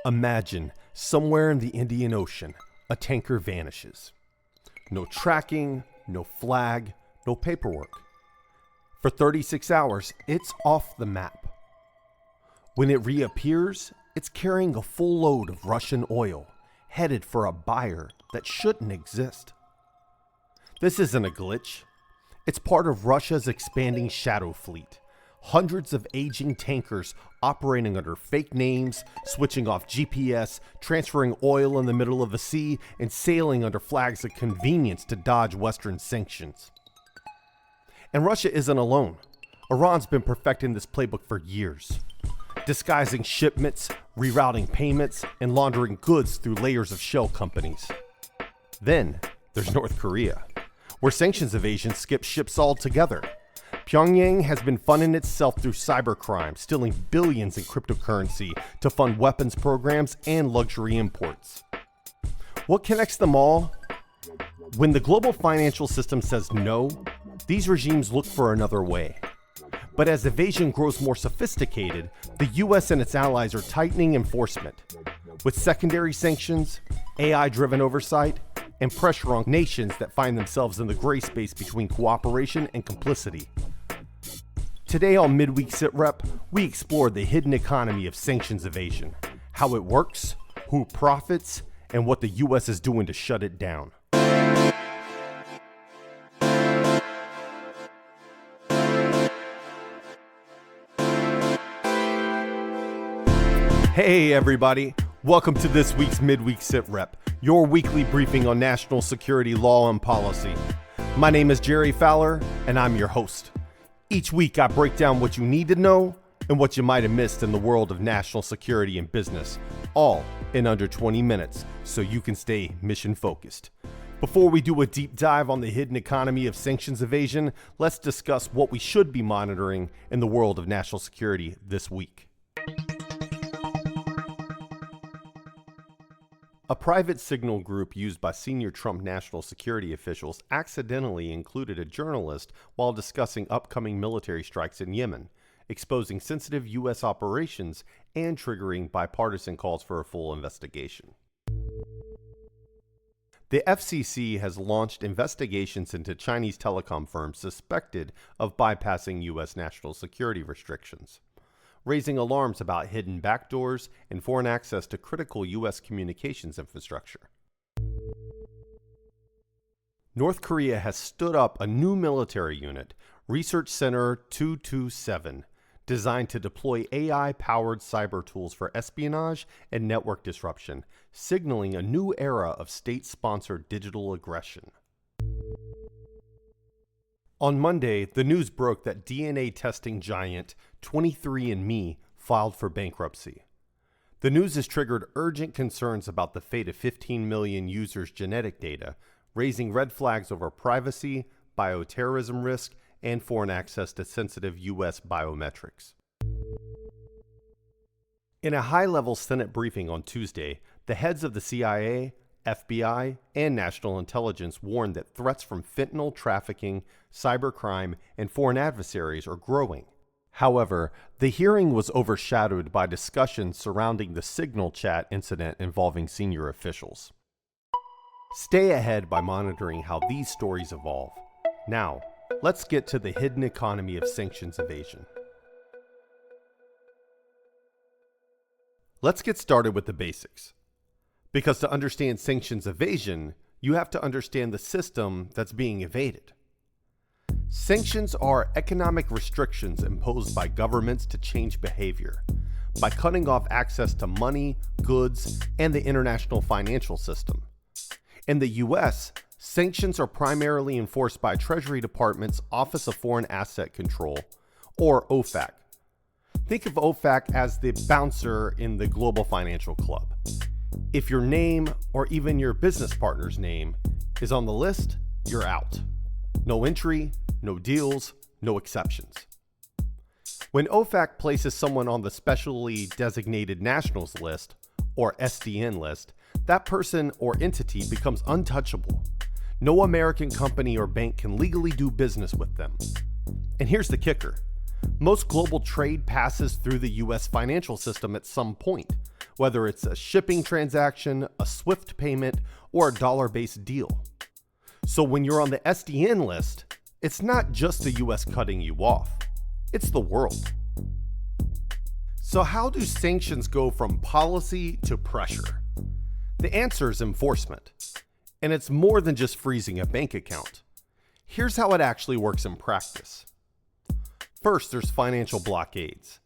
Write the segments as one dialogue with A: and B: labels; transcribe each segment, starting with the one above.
A: Imagine somewhere in the Indian Ocean, a tanker vanishes. No tracking, no flag, no paperwork. For 36 hours, it's off the map. When it reappears, it's carrying a full load of Russian oil, headed for a buyer that shouldn't exist. This isn't a glitch. It's part of Russia's expanding shadow fleet. Hundreds of aging tankers operating under fake names, switching off GPS, transferring oil in the middle of the sea, and sailing under flags of convenience to dodge Western sanctions. And Russia isn't alone. Iran's been perfecting this playbook for years, disguising shipments, rerouting payments, and laundering goods through layers of shell companies. Then there's North Korea, where sanctions evasion skips ships altogether. Pyongyang has been funding itself through cybercrime, stealing billions in cryptocurrency to fund weapons programs and luxury imports. What connects them all? When the global financial system says no, these regimes look for another way. But as evasion grows more sophisticated, the US and its allies are tightening enforcement, with secondary sanctions, AI-driven oversight, and pressure on nations that find themselves in the gray space between cooperation and complicity. Today on Midweek Sitrep, we explore the hidden economy of sanctions evasion, how it works, who profits, and what the US is doing to shut it down. Hey everybody, welcome to this week's Midweek Sitrep, your weekly briefing on national security law and policy. My name is Jerry Fowler, and I'm your host. Each week I break down what you need to know and what you might have missed in the world of national security and business, all in under 20 minutes, so you can stay mission focused. Before we do a deep dive on the hidden economy of sanctions evasion, let's discuss what we should be monitoring in the world of national security this week. A private signal group used by senior Trump national security officials accidentally included a journalist while discussing upcoming military strikes in Yemen, exposing sensitive U.S. operations and triggering bipartisan calls for a full investigation. The FCC has launched investigations into Chinese telecom firms suspected of bypassing U.S. national security restrictions, raising alarms about hidden backdoors and foreign access to critical U.S. communications infrastructure. North Korea has stood up a new military unit, Research Center 227, designed to deploy AI-powered cyber tools for espionage and network disruption, signaling a new era of state-sponsored digital aggression. On Monday, the news broke that DNA testing giant 23andMe filed for bankruptcy. The news has triggered urgent concerns about the fate of 15 million users' genetic data, raising red flags over privacy, bioterrorism risk, and foreign access to sensitive U.S. biometrics. In a high-level Senate briefing on Tuesday, the heads of the CIA, FBI, and national intelligence warned that threats from fentanyl trafficking, cybercrime, and foreign adversaries are growing. However, the hearing was overshadowed by discussions surrounding the Signal chat incident involving senior officials. Stay ahead by monitoring how these stories evolve. Now, let's get to the hidden economy of sanctions evasion. Let's get started with the basics. Because to understand sanctions evasion, you have to understand the system that's being evaded. Sanctions are economic restrictions imposed by governments to change behavior, by cutting off access to money, goods, and the international financial system. In the US, sanctions are primarily enforced by Treasury Department's Office of Foreign Asset Control, or OFAC. Think of OFAC as the bouncer in the global financial club. If your name, or even your business partner's name, is on the list, you're out. No entry, no deals, no exceptions. When OFAC places someone on the Specially Designated Nationals list, or SDN list, that person or entity becomes untouchable. No American company or bank can legally do business with them. And here's the kicker. Most global trade passes through the US financial system at some point, whether it's a shipping transaction, a SWIFT payment, or a dollar-based deal. So when you're on the SDN list, it's not just the US cutting you off, it's the world. So how do sanctions go from policy to pressure? The answer is enforcement. And it's more than just freezing a bank account. Here's how it actually works in practice. First, there's financial blockades.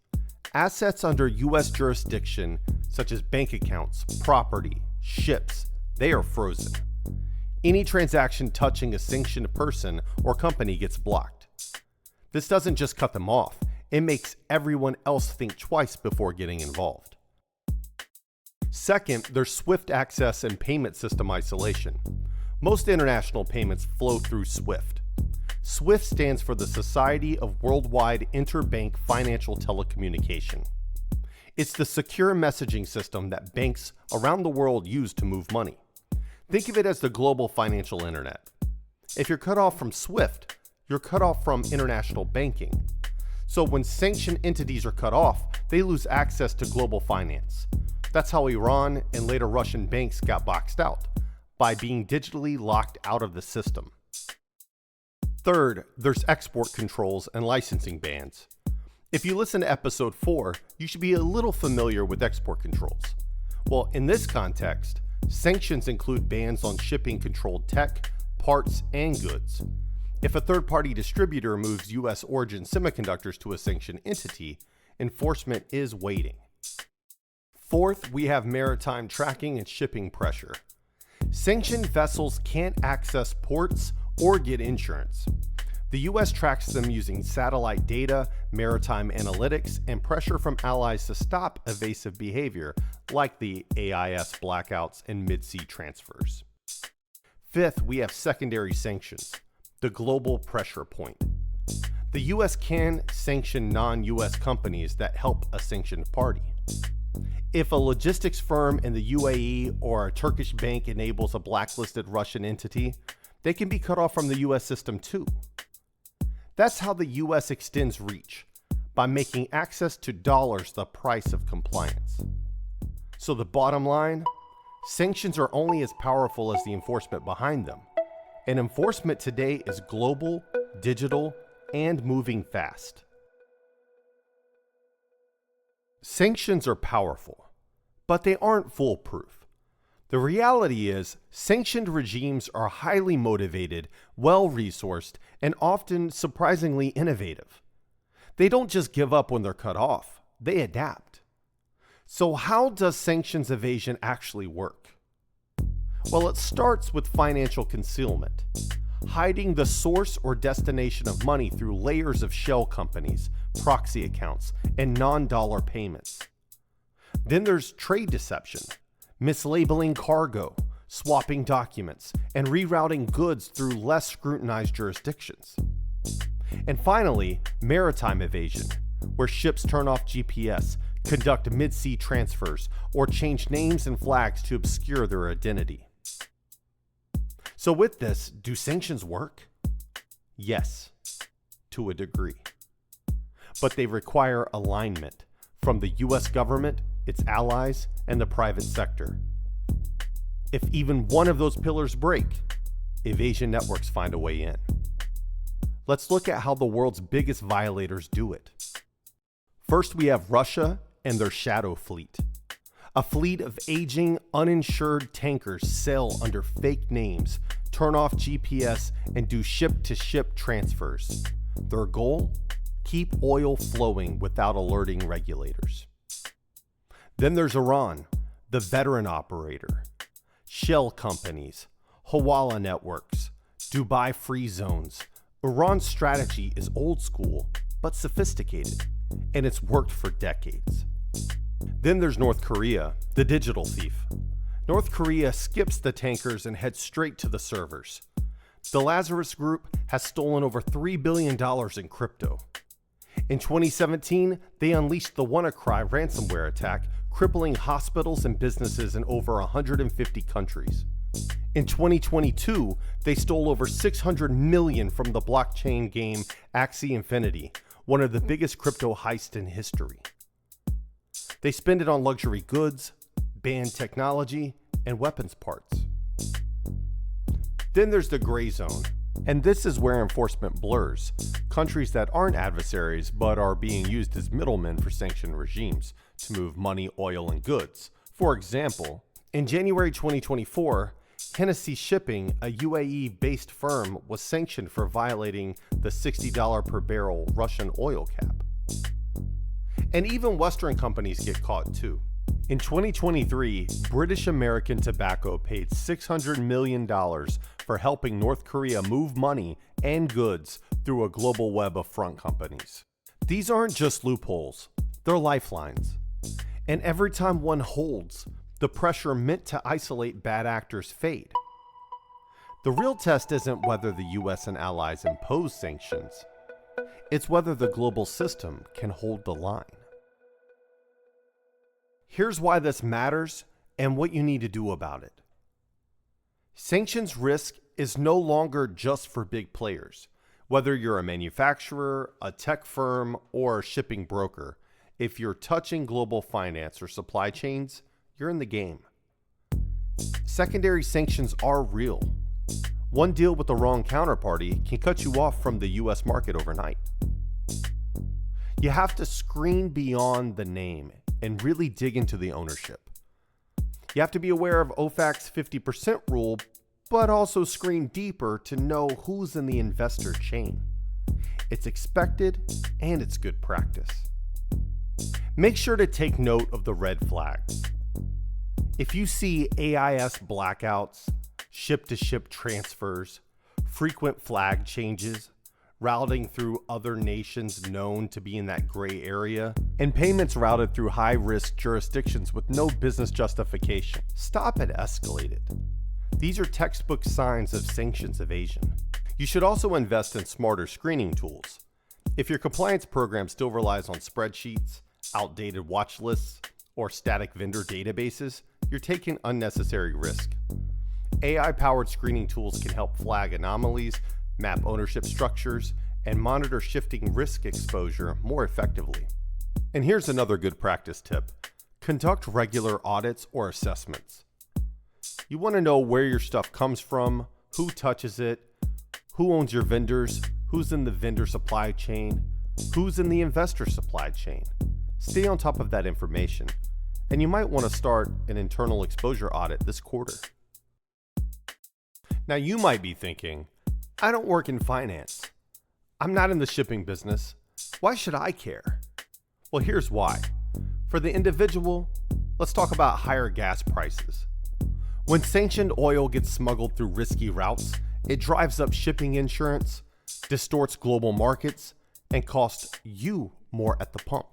A: Assets under US jurisdiction, such as bank accounts, property, ships, they are frozen. Any transaction touching a sanctioned person or company gets blocked. This doesn't just cut them off, it makes everyone else think twice before getting involved. Second, there's SWIFT access and payment system isolation. Most international payments flow through SWIFT. SWIFT stands for the Society of Worldwide Interbank Financial Telecommunication. It's the secure messaging system that banks around the world use to move money. Think of it as the global financial internet. If you're cut off from SWIFT, you're cut off from international banking. So when sanctioned entities are cut off, they lose access to global finance. That's how Iran and later Russian banks got boxed out, by being digitally locked out of the system. Third, there's export controls and licensing bans. If you listen to episode 4, you should be a little familiar with export controls. Well, in this context, sanctions include bans on shipping controlled tech, parts, and goods. If a third-party distributor moves US origin semiconductors to a sanctioned entity, enforcement is waiting. Fourth, we have maritime tracking and shipping pressure. Sanctioned vessels can't access ports or get insurance. The US tracks them using satellite data, maritime analytics, and pressure from allies to stop evasive behavior like the AIS blackouts and mid-sea transfers. Fifth, we have secondary sanctions, the global pressure point. The US can sanction non-US companies that help a sanctioned party. If a logistics firm in the UAE or a Turkish bank enables a blacklisted Russian entity, they can be cut off from the US system too. That's how the US extends reach, by making access to dollars the price of compliance. So the bottom line, sanctions are only as powerful as the enforcement behind them. And enforcement today is global, digital, and moving fast. Sanctions are powerful, but they aren't foolproof. The reality is, sanctioned regimes are highly motivated, well-resourced, and often surprisingly innovative. They don't just give up when they're cut off, they adapt. So how does sanctions evasion actually work? Well, it starts with financial concealment, hiding the source or destination of money through layers of shell companies, proxy accounts, and non-dollar payments. Then there's trade deception, mislabeling cargo, swapping documents, and rerouting goods through less scrutinized jurisdictions. And finally, maritime evasion, where ships turn off GPS, conduct mid-sea transfers, or change names and flags to obscure their identity. So with this, do sanctions work? Yes, to a degree. But they require alignment from the US government, its allies, and the private sector. If even one of those pillars break, evasion networks find a way in. Let's look at how the world's biggest violators do it. First, we have Russia and their shadow fleet. A fleet of aging, uninsured tankers sail under fake names, turn off GPS, and do ship-to-ship transfers. Their goal? Keep oil flowing without alerting regulators. Then there's Iran, the veteran operator. Shell companies, Hawala networks, Dubai free zones. Iran's strategy is old school, but sophisticated, and it's worked for decades. Then there's North Korea, the digital thief. North Korea skips the tankers and heads straight to the servers. The Lazarus Group has stolen over $3 billion in crypto. In 2017, they unleashed the WannaCry ransomware attack, crippling hospitals and businesses in over 150 countries. In 2022, they stole over $600 million from the blockchain game Axie Infinity, one of the biggest crypto heists in history. They spend it on luxury goods, ban technology, and weapons parts. Then there's the gray zone, and this is where enforcement blurs. Countries that aren't adversaries but are being used as middlemen for sanctioned regimes to move money, oil, and goods. For example, in January 2024, Hennessy Shipping, a UAE-based firm, was sanctioned for violating the $60 per barrel Russian oil cap. And even Western companies get caught too. In 2023, British American Tobacco paid $600 million for helping North Korea move money and goods through a global web of front companies. These aren't just loopholes, they're lifelines. And every time one holds, the pressure meant to isolate bad actors fade. The real test isn't whether the US and allies impose sanctions. It's whether the global system can hold the line. Here's why this matters and what you need to do about it. Sanctions risk is no longer just for big players. Whether you're a manufacturer, a tech firm, or a shipping broker, if you're touching global finance or supply chains, you're in the game. Secondary sanctions are real. One deal with the wrong counterparty can cut you off from the US market overnight. You have to screen beyond the name and really dig into the ownership. You have to be aware of OFAC's 50% rule, but also screen deeper to know who's in the investor chain. It's expected and it's good practice. Make sure to take note of the red flags. If you see AIS blackouts, ship-to-ship transfers, frequent flag changes, routing through other nations known to be in that gray area, and payments routed through high-risk jurisdictions with no business justification, stop and escalate it. These are textbook signs of sanctions evasion. You should also invest in smarter screening tools. If your compliance program still relies on spreadsheets, outdated watch lists, or static vendor databases, you're taking unnecessary risk. AI-powered screening tools can help flag anomalies, map ownership structures, and monitor shifting risk exposure more effectively. And here's another good practice tip. Conduct regular audits or assessments. You want to know where your stuff comes from, who touches it, who owns your vendors, who's in the vendor supply chain, who's in the investor supply chain. Stay on top of that information, and you might want to start an internal exposure audit this quarter. Now you might be thinking, I don't work in finance. I'm not in the shipping business. Why should I care? Well, here's why. For the individual, let's talk about higher gas prices. When sanctioned oil gets smuggled through risky routes, it drives up shipping insurance, distorts global markets, and costs you more at the pump.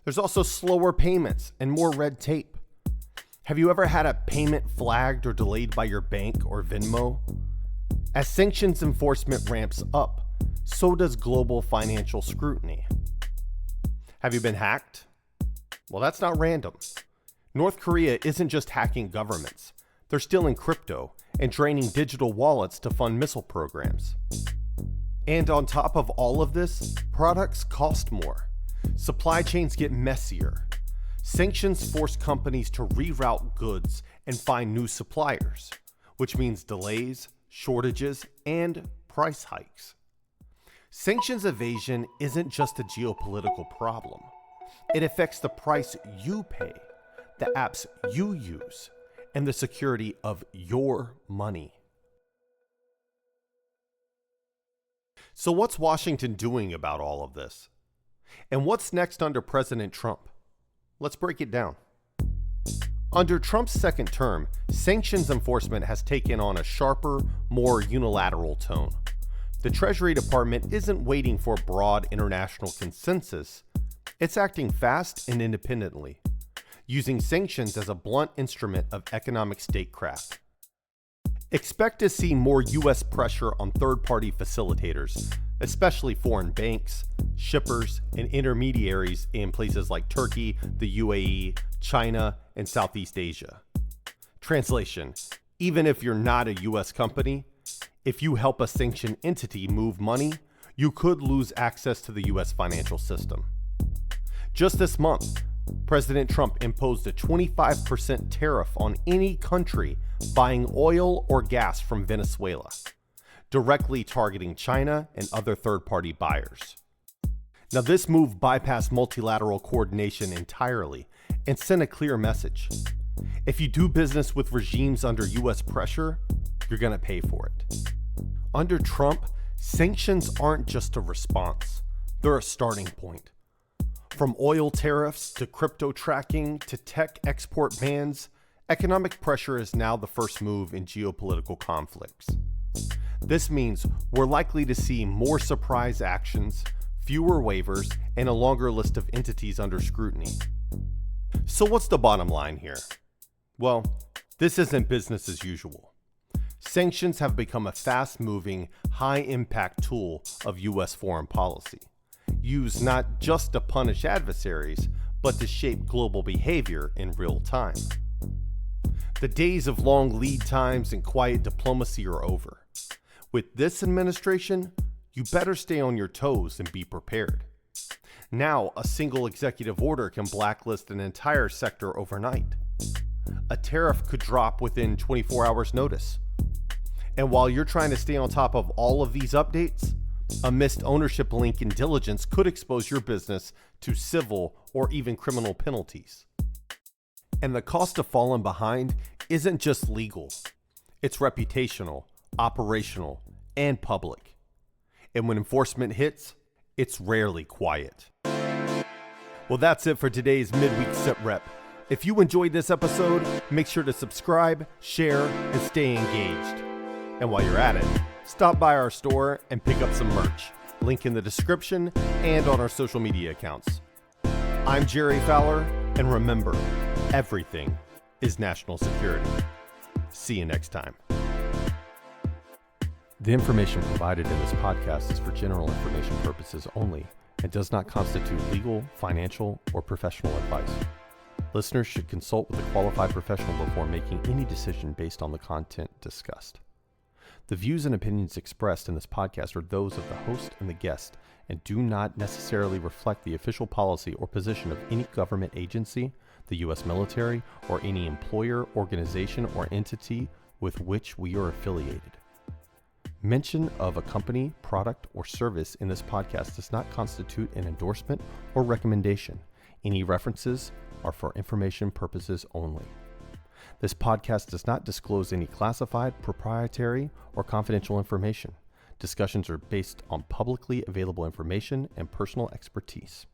A: There's also slower payments and more red tape. Have you ever had a payment flagged or delayed by your bank or Venmo? As sanctions enforcement ramps up, so does global financial scrutiny. Have you been hacked? Well, that's not random. North Korea isn't just hacking governments. They're stealing crypto and draining digital wallets to fund missile programs. And on top of all of this, products cost more. Supply chains get messier. Sanctions force companies to reroute goods and find new suppliers, which means delays, shortages, and price hikes. Sanctions evasion isn't just a geopolitical problem. It affects the price you pay, the apps you use, and the security of your money. So what's Washington doing about all of this? And what's next under President Trump? Let's break it down. Under Trump's second term, sanctions enforcement has taken on a sharper, more unilateral tone. The Treasury Department isn't waiting for broad international consensus. It's acting fast and independently, using sanctions as a blunt instrument of economic statecraft. Expect to see more U.S. pressure on third-party facilitators, especially foreign banks, shippers, and intermediaries in places like Turkey, the UAE, China, and Southeast Asia. Translation: even if you're not a U.S. company, if you help a sanctioned entity move money, you could lose access to the U.S. financial system. Just this month, President Trump imposed a 25% tariff on any country buying oil or gas from Venezuela, directly targeting China and other third-party buyers. Now, this move bypassed multilateral coordination entirely and sent a clear message. If you do business with regimes under U.S. pressure, you're going to pay for it. Under Trump, sanctions aren't just a response, they're a starting point. From oil tariffs to crypto tracking to tech export bans, economic pressure is now the first move in geopolitical conflicts. This means we're likely to see more surprise actions, fewer waivers, and a longer list of entities under scrutiny. So what's the bottom line here? Well, this isn't business as usual. Sanctions have become a fast-moving, high-impact tool of U.S. foreign policy, used not just to punish adversaries, but to shape global behavior in real time. The days of long lead times and quiet diplomacy are over. With this administration, you better stay on your toes and be prepared. Now, a single executive order can blacklist an entire sector overnight. A tariff could drop within 24 hours notice. And while you're trying to stay on top of all of these updates, a missed ownership link in diligence could expose your business to civil or even criminal penalties. And the cost of falling behind isn't just legal. It's reputational, operational, and public. And when enforcement hits, it's rarely quiet. Well, that's it for today's Midweek Sitrep. If you enjoyed this episode, make sure to subscribe, share, and stay engaged. And while you're at it, stop by our store and pick up some merch. Link in the description and on our social media accounts. I'm Jerry Fowler, and remember, everything is national security. See you next time. The information provided in this podcast is for general information purposes only and does not constitute legal, financial, or professional advice. Listeners should consult with a qualified professional before making any decision based on the content discussed. The views and opinions expressed in this podcast are those of the host and the guest and do not necessarily reflect the official policy or position of any government agency, the U.S. military, or any employer, organization, or entity with which we are affiliated. Mention of a company, product, or service in this podcast does not constitute an endorsement or recommendation. Any references are for information purposes only. This podcast does not disclose any classified, proprietary, or confidential information. Discussions are based on publicly available information and personal expertise.